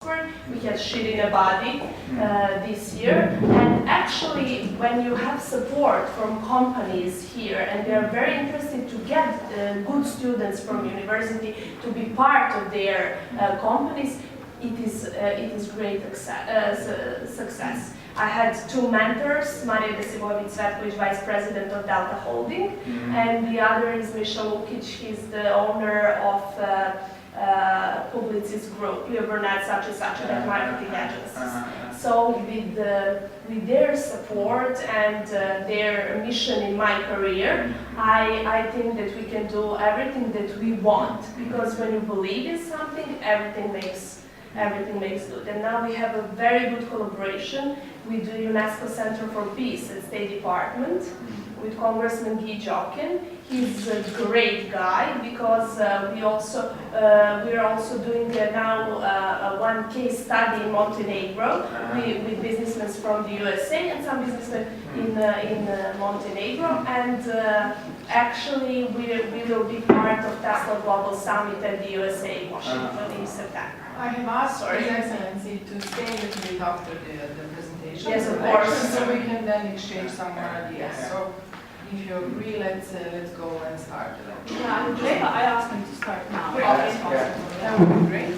We had Shirina Badi this year, and actually when you have support from companies here and they are very interested to get good students from university to be part of their companies, it is great success. I had two mentors, Marija Desivojević-Cvetković, Vice President of Delta Holding, and the other is Misha Lukic, he's the owner of Publicis Group, Leo Burnett, such and such, and marketing agencies. So with their support and their mission in my career, I think that we can do everything that we want, because when you believe in something, everything makes good. And now we have a very good collaboration with the UNESCO Center for Peace at State Department, with Congressman Guy Jokin. He's a great guy, because we're also doing now one case study in Montenegro with businessmen from the USA and some businessmen in Montenegro, and actually we will be part of Tesla Global Summit at the USA, Washington in September. I have asked His Excellency to stay with me after the presentation. Yes, of course. So we can then exchange some more ideas. So if you agree, let's go and start. Yeah, I asked him to start now. That would be great.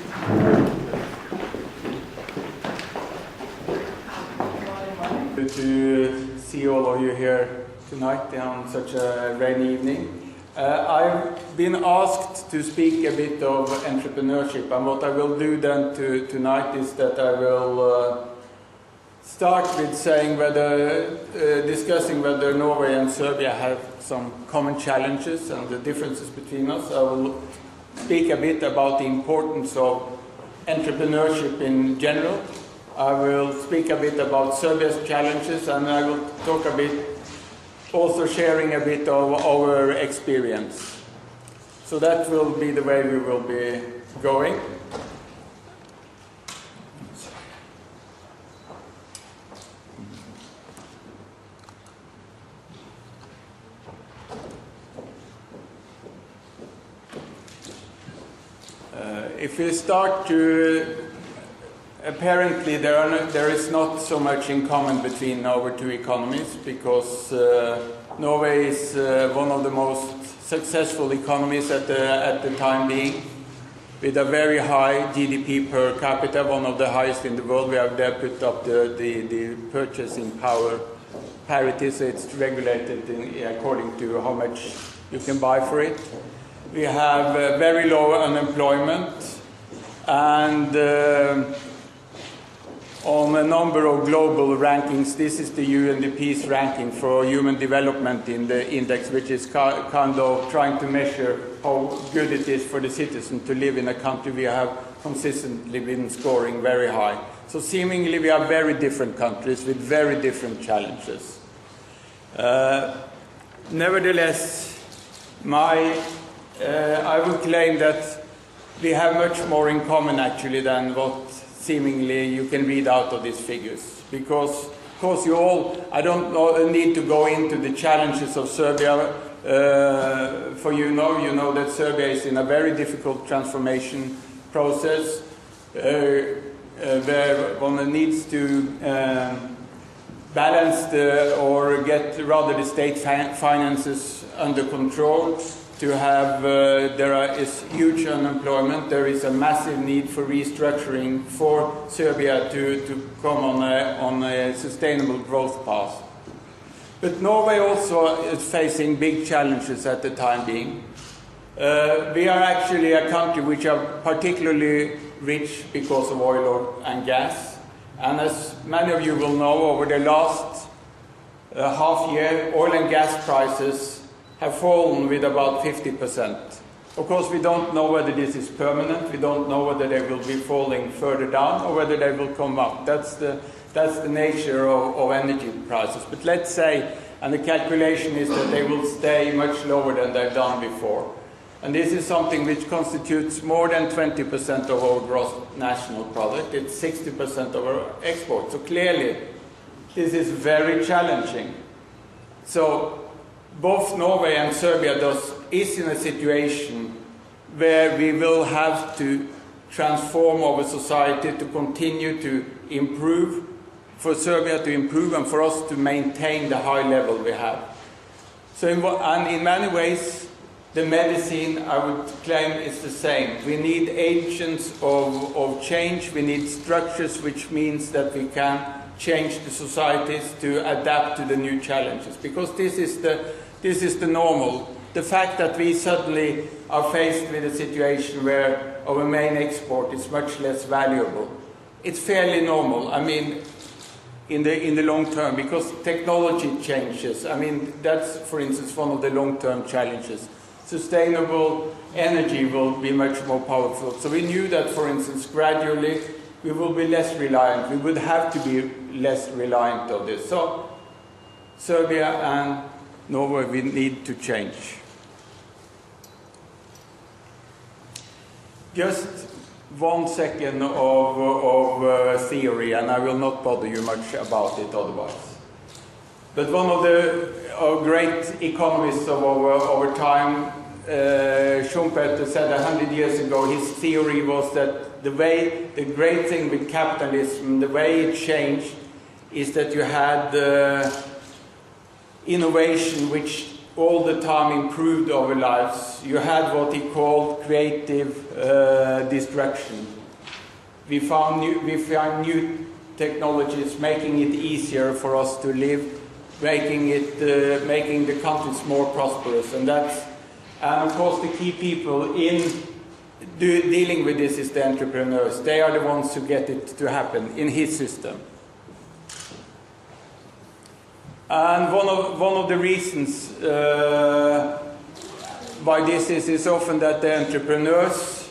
Good to see all of you here tonight on such a rainy evening. I've been asked to speak a bit of entrepreneurship, and what I will do then tonight is that I will start with saying discussing whether Norway and Serbia have some common challenges and the differences between us. I will speak a bit about the importance of entrepreneurship in general. I will speak a bit about Serbia's challenges, and I will talk a bit, also sharing a bit of our experience. So that will be the way we will be going. If we start apparently there is not so much in common between our two economies, because Norway is one of the most successful economies at the time being, with a very high GDP per capita, one of the highest in the world. We have there put up the purchasing power parity, so it's regulated according to how much you can buy for it. We have very low unemployment, and on a number of global rankings, this is the UNDP's ranking for human development in the index, which is kind of trying to measure how good it is for the citizen to live in a country. We have consistently been scoring very high. So seemingly we are very different countries with very different challenges. Nevertheless, I would claim that we have much more in common actually than what seemingly you can read out of these figures, because of course I don't need to go into the challenges of Serbia, for you know that Serbia is in a very difficult transformation process, where one needs to balance or get rather the state finances under control. To have, there is huge unemployment, there is a massive need for restructuring for Serbia to come on a sustainable growth path. But Norway also is facing big challenges at the time being. We are actually a country which are particularly rich because of oil and gas. And as many of you will know, over the last half year, oil and gas prices have fallen with about 50%. Of course, we don't know whether this is permanent. We don't know whether they will be falling further down or whether they will come up. That's the nature of energy prices. But let's say, and the calculation is that they will stay much lower than they've done before. And this is something which constitutes more than 20% of our gross national product. It's 60% of our exports. So clearly, this is very challenging. So both Norway and Serbia is in a situation where we will have to transform our society, to continue to improve, for Serbia to improve and for us to maintain the high level we have. So in many ways, the medicine, I would claim, is the same. We need agents of change, we need structures, which means that we can change the societies to adapt to the new challenges, because this is the normal. The fact that we suddenly are faced with a situation where our main export is much less valuable, it's fairly normal. I mean, in the long term, because technology changes. I mean, that's, for instance, one of the long-term challenges. Sustainable energy will be much more powerful. So we knew that, for instance, gradually we will be less reliant. We would have to be less reliant on this. So Serbia and Norway, we need to change. Just 1 second of theory, and I will not bother you much about it otherwise. But one of the great economists of our time, Schumpeter, said 100 years ago, his theory was that the great thing with capitalism, the way it changed, is that you had innovation which all the time improved our lives. You had what he called creative destruction. We found new technologies making it easier for us to live, making the countries more prosperous, and of course the key people in dealing with this is the entrepreneurs. They are the ones who get it to happen in his system. And one of the reasons why this is often that the entrepreneurs,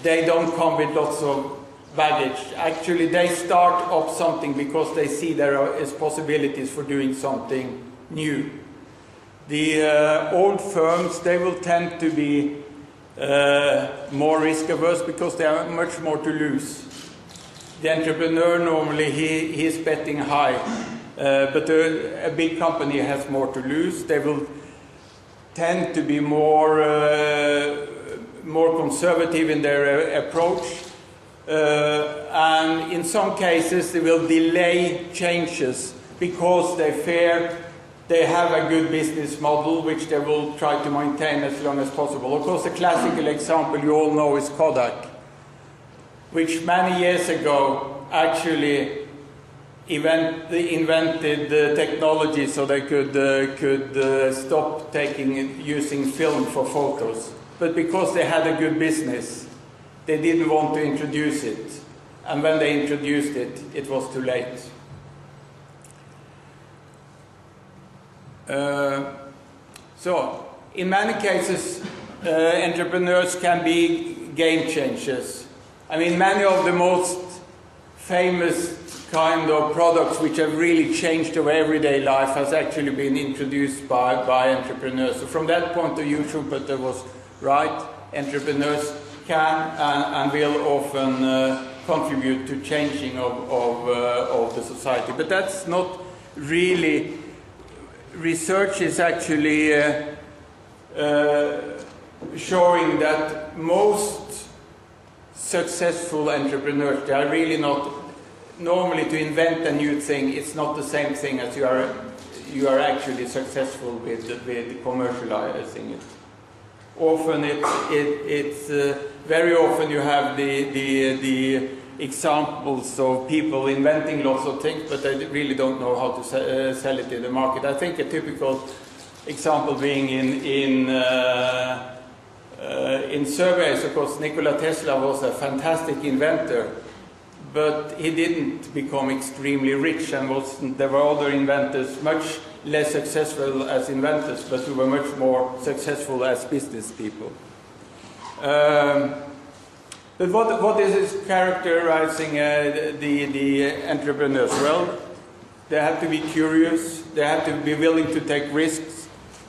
they don't come with lots of baggage. Actually, they start up something because they see there is possibilities for doing something new. The old firms, they will tend to be more risk averse because they have much more to lose. The entrepreneur normally he is betting high. But a big company has more to lose. They will tend to be more conservative in their approach, and in some cases they will delay changes because they fear they have a good business model which they will try to maintain as long as possible. Of course, the classical example you all know is Kodak, which many years ago actually invented technology so they could stop using film for photos. But because they had a good business, they didn't want to introduce it. And when they introduced it, it was too late. So, in many cases, entrepreneurs can be game changers. I mean, many of the most famous kind of products which have really changed our everyday life has actually been introduced by entrepreneurs. So from that point of view, Schumpeter was right. Entrepreneurs can and will often contribute to changing of the society. But that's not really... Research is actually showing that most successful entrepreneurs, they are really not... Normally, to invent a new thing, it's not the same thing as you are actually successful with commercializing it. Often, it's very often you have the examples of people inventing lots of things, but they really don't know how to sell it in the market. I think a typical example being in Serbia is, of course, Nikola Tesla was a fantastic inventor. But he didn't become extremely rich, and there were other inventors much less successful as inventors, but who were much more successful as business people. But what is characterizing the entrepreneurs? Well, they have to be curious, they have to be willing to take risks,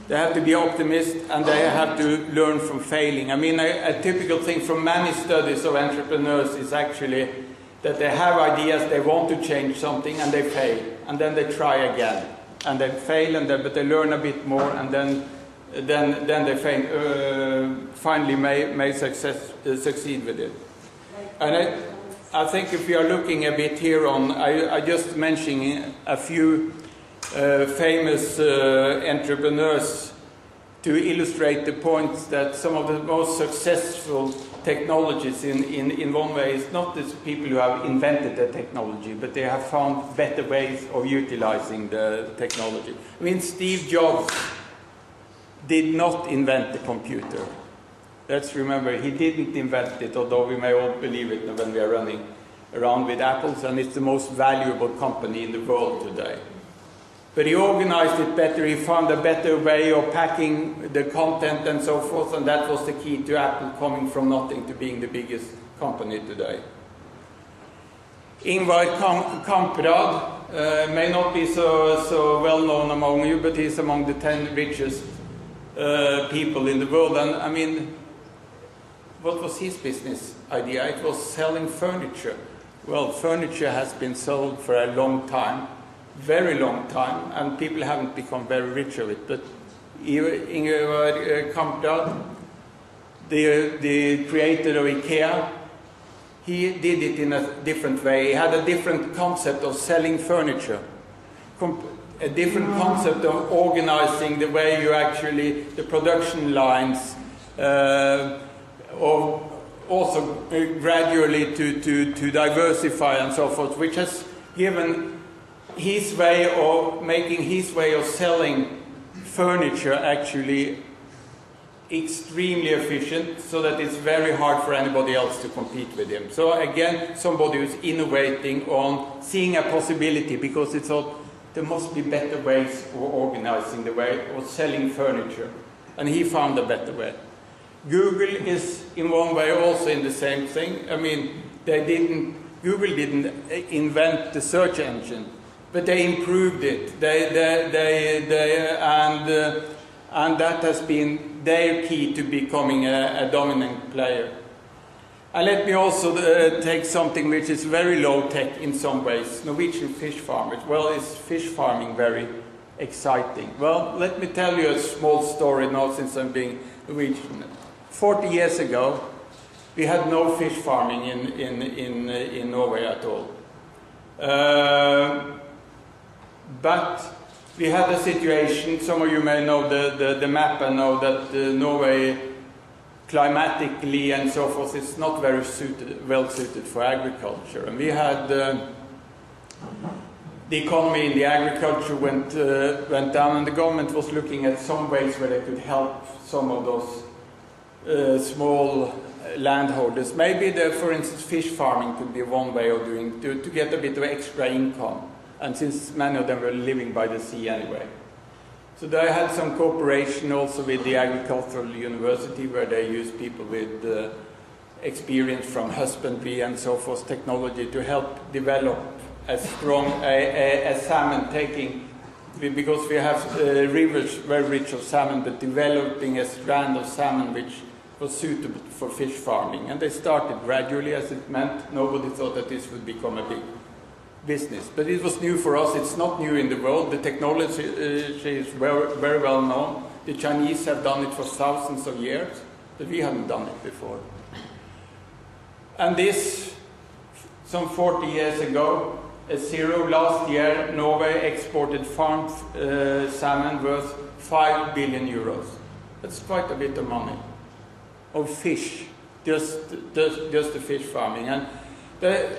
they have to be optimists, and they have to learn from failing. I mean, a typical thing from many studies of entrepreneurs is actually that they have ideas, they want to change something, and they fail. And then they try again. And they fail, but they learn a bit more, and then they finally may succeed with it. And I think if we are looking a bit here on, I just mentioning a few famous entrepreneurs to illustrate the point that some of the most successful technologies in one way is not the people who have invented the technology, but they have found better ways of utilizing the technology. I mean, Steve Jobs did not invent the computer. Let's remember, he didn't invent it, although we may all believe it when we are running around with apples, and it's the most valuable company in the world today. But he organized it better, he found a better way of packing the content and so forth, and that was the key to Apple coming from nothing to being the biggest company today. Ingvar Kamprad may not be so well known among you, but he's among the 10 richest people in the world. And I mean, what was his business idea? It was selling furniture. Well, furniture has been sold for a long time. Very long time, and people haven't become very rich of it. But Ingvar Kamprad, the creator of IKEA, he did it in a different way. He had a different concept of selling furniture, a different concept of organizing the way you actually, the production lines, or also gradually to diversify and so forth, which has given his way of making his way of selling furniture actually extremely efficient, so that it's very hard for anybody else to compete with him. So again, somebody who's innovating on seeing a possibility, because it's all, there must be better ways of organizing the way of selling furniture, and he found a better way. Google is in one way also in the same thing. I mean, Google didn't invent the search engine, but they improved it. And that has been their key to becoming a dominant player. And let me also take something which is very low tech in some ways. Norwegian fish farmers. Well, is fish farming very exciting? Well, let me tell you a small story now, since I'm being Norwegian. 40 years ago, we had no fish farming in Norway at all. But we had a situation, some of you may know the map and know that Norway climatically and so forth is not very well suited for agriculture. And we had the economy in the agriculture went down, and the government was looking at some ways where they could help some of those small landholders. Maybe, for instance, fish farming could be one way of doing to get a bit of extra income. And since many of them were living by the sea anyway. So they had some cooperation also with the Agricultural University, where they used people with experience from husbandry and so forth, technology, to help develop a strong a salmon taking, because we have rivers very rich of salmon, but developing a strand of salmon which was suitable for fish farming. And they started gradually, as it meant nobody thought that this would become a big business. But it was new for us. It's not new in the world. The technology is very, very well known. The Chinese have done it for thousands of years, but we haven't done it before. And this, some 40 years ago, last year, Norway exported farmed salmon worth 5 billion euros. That's quite a bit of money, of fish, just the fish farming. And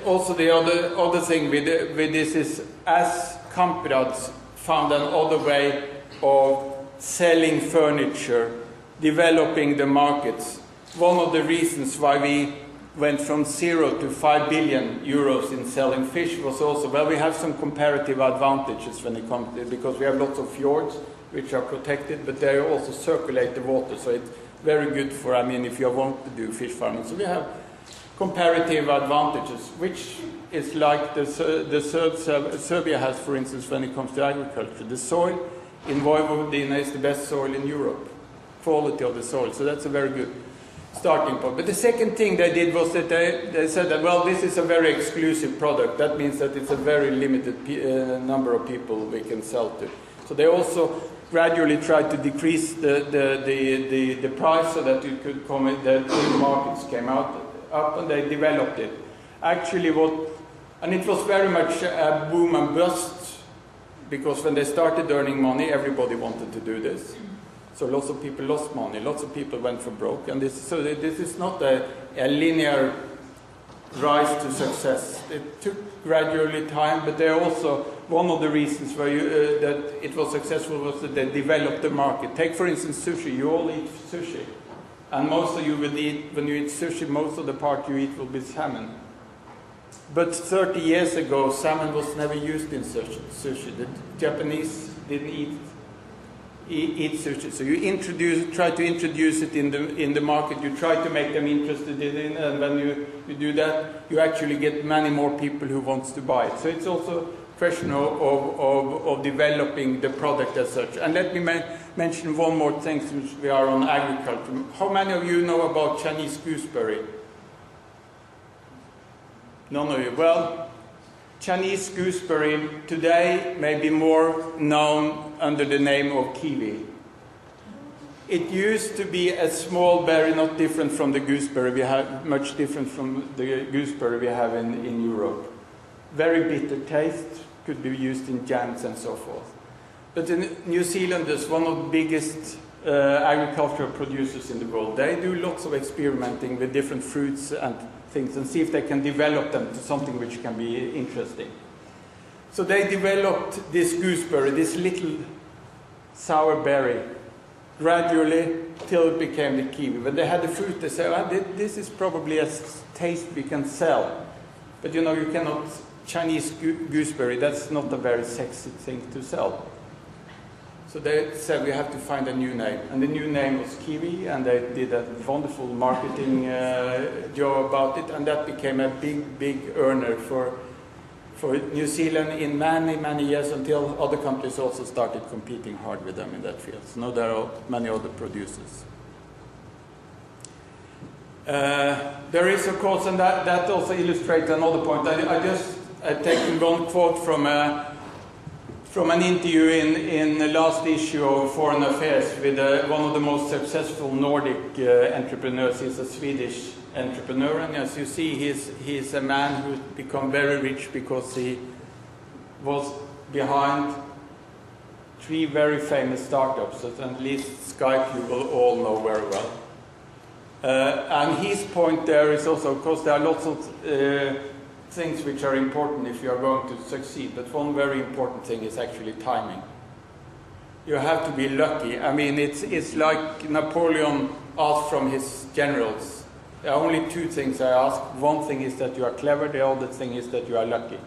also the other thing with this is, as Kamprad found another way of selling furniture, developing the markets. One of the reasons why we went from 0 to 5 billion euros in selling fish was also, well, we have some comparative advantages when it comes to it, because we have lots of fjords which are protected, but they also circulate the water, so it's very good for, I mean, if you want to do fish farming. So we have comparative advantages, which is like Serbia has, for instance, when it comes to agriculture. The soil in Vojvodina is the best soil in Europe, quality of the soil, so that's a very good starting point. But the second thing they did was that they said that, well, this is a very exclusive product. That means that it's a very limited number of people we can sell to. So they also gradually tried to decrease the price, so that you could come in, that the markets came out. up and they developed it. Actually and it was very much a boom and bust, because when they started earning money, everybody wanted to do this. So lots of people lost money, lots of people went for broke, and this is not a linear rise to success. It took gradually time, but they also, one of the reasons why that it was successful was that they developed the market. Take for instance sushi. You all eat sushi, and most of you will eat, when you eat sushi, most of the part you eat will be salmon. But 30 years ago, salmon was never used in sushi. The Japanese didn't eat sushi. So you try to introduce it in the market. You try to make them interested in it, and when you do that, you actually get many more people who wants to buy it. So it's also a question of developing the product as such. And let me mention one more thing, since we are on agriculture. How many of you know about Chinese gooseberry? None of you. Well, Chinese gooseberry today may be more known under the name of kiwi. It used to be a small berry, not different from the gooseberry we have, much different from the gooseberry we have in Europe. Very bitter taste, could be used in jams and so forth. But in New Zealand is one of the biggest agricultural producers in the world. They do lots of experimenting with different fruits and things and see if they can develop them to something which can be interesting. So they developed this gooseberry, this little sour berry, gradually till it became the kiwi. When they had the fruit, they said, oh, this is probably a taste we can sell. But you know, you cannot, Chinese gooseberry, that's not a very sexy thing to sell. So they said we have to find a new name, and the new name was kiwi, and they did a wonderful marketing job about it, and that became a big earner for New Zealand in many years, until other countries also started competing hard with them in that field. So now there are many other producers. There is, of course, and that also illustrates another point. I just taken one quote from an interview in the last issue of Foreign Affairs with one of the most successful Nordic entrepreneurs. He's a Swedish entrepreneur, and as you see, he's a man who's become very rich because he was behind 3 very famous startups that at least Skype you will all know very well. And his point there is also, of course, there are lots of things which are important if you are going to succeed, but one very important thing is actually timing. You have to be lucky. I mean, it's like Napoleon asked from his generals. There are only 2 things I ask. One thing is that you are clever, the other thing is that you are lucky.